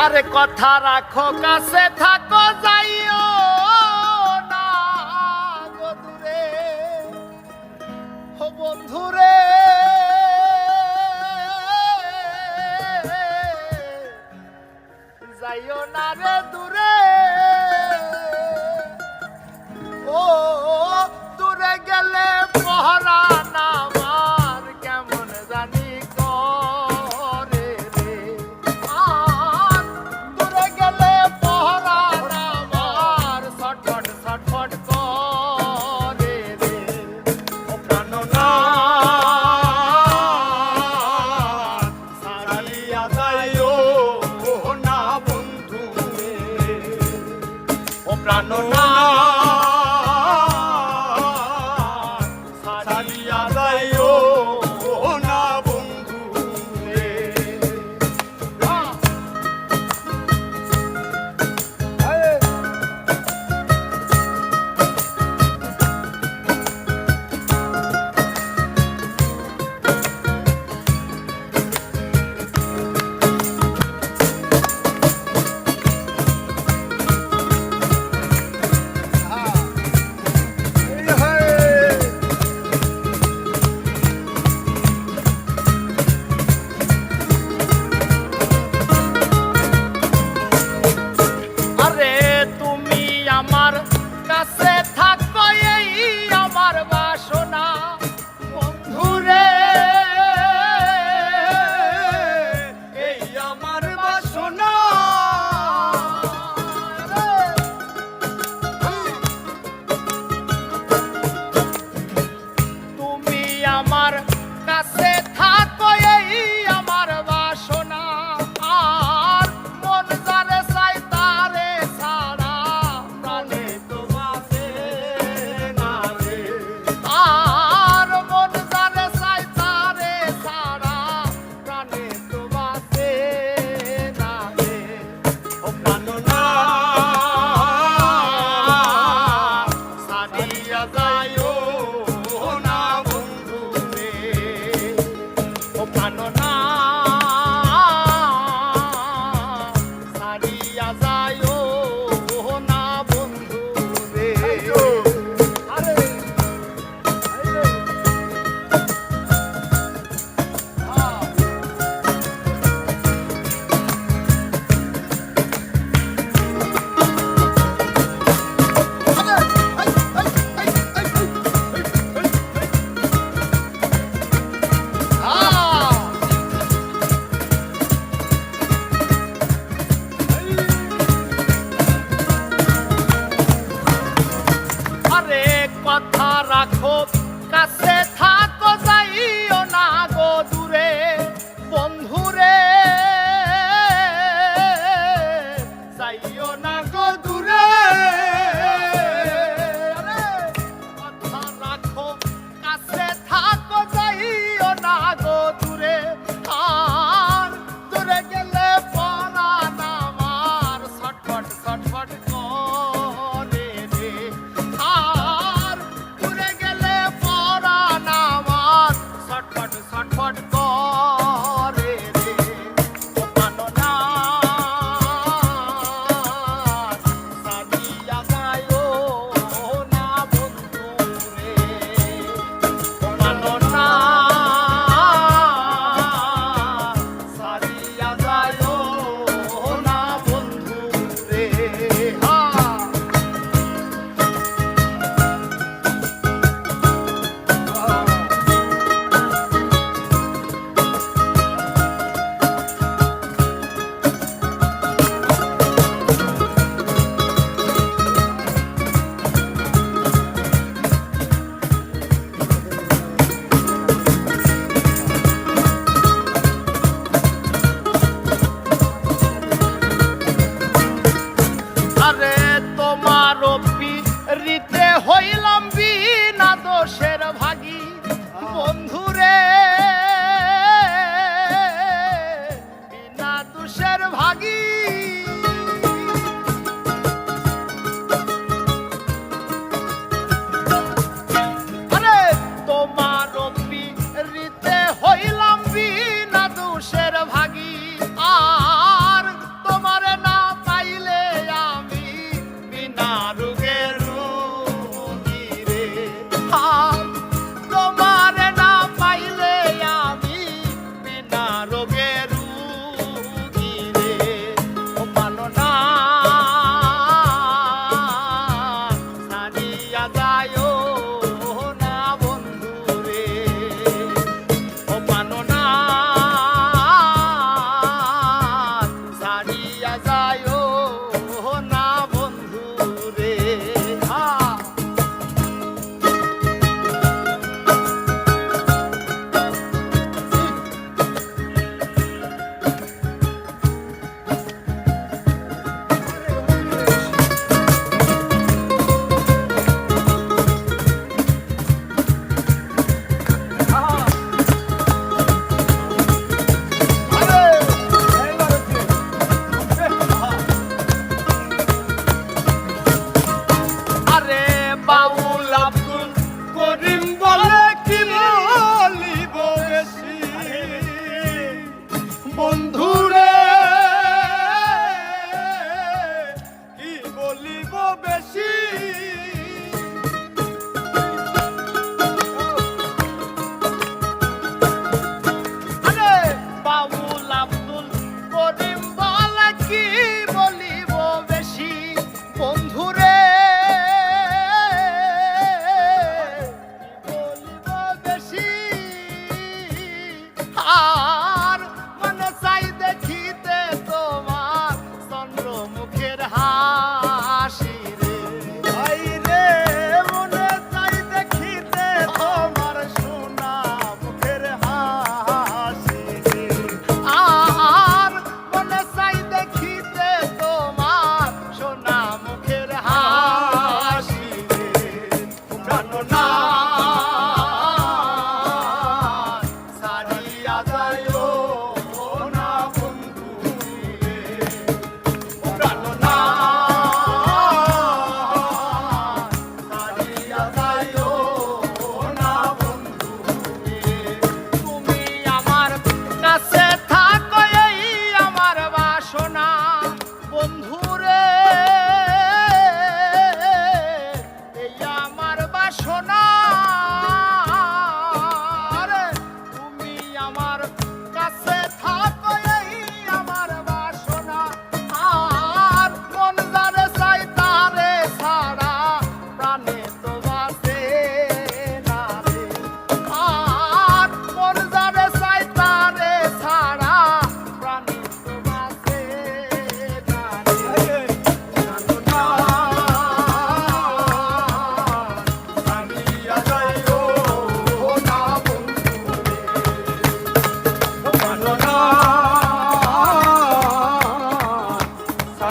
আরে কথা রাখো কাছে থাকো যাইও না গো দূরে ও বন্ধুরে যাইও না রে দূরে ও দূরে গেলে পহরান আমার কেমন জানি করে রে আর দূরে গেলে পহরান আমার ছটফট ছটফট করে রে ও প্রাণনাথ ছাড়িয়া যাইও না বন্ধু রে ও প্রাণনাথ আমার কাছে থাকো এই আমার বাসনা বন্ধুরে এই আমার বাসনা তুমি আমার কাছে থাকো এই আমার বাসনা আর মন জানে চাই তারে ছাড়া আর মন জানে চাই তারে ছাড়া প্রাণে তো বাঁচে না রে ও প্রাণনাথ ছাড়িয়া যাইও না বন্ধু রে ও প্রাণনাথ ছাড়িয়া যাইও না বন্ধু রে আরে কথা রাখো কাছে থাকো যাইও না গো দূরে বন্ধুরে যাইও না গো দূরে কথা রাখো কাছে থাকো যাইও না গো দূরে আর দূরে গেলে পরাণ আমার ছটফট ছটফট করে রে আর দূরে গেলে পরাণ আমার ছটফট ছটফট করে রে ও প্রাণনাথ ছাড়িয়া যাইও না বন্ধু রে ও প্রাণনাথ ছাড়িয়া যাইও না বন্ধু রে আরে তোমার পিরিতে হইলাম বিনা দোষের ভাগী বন্ধুরে বিনা দোষের ভাগী আরে তোমার পিরিতে হইলাম বিনা দোষের ভাগী আর তোমার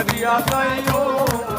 হারিয়া যাইও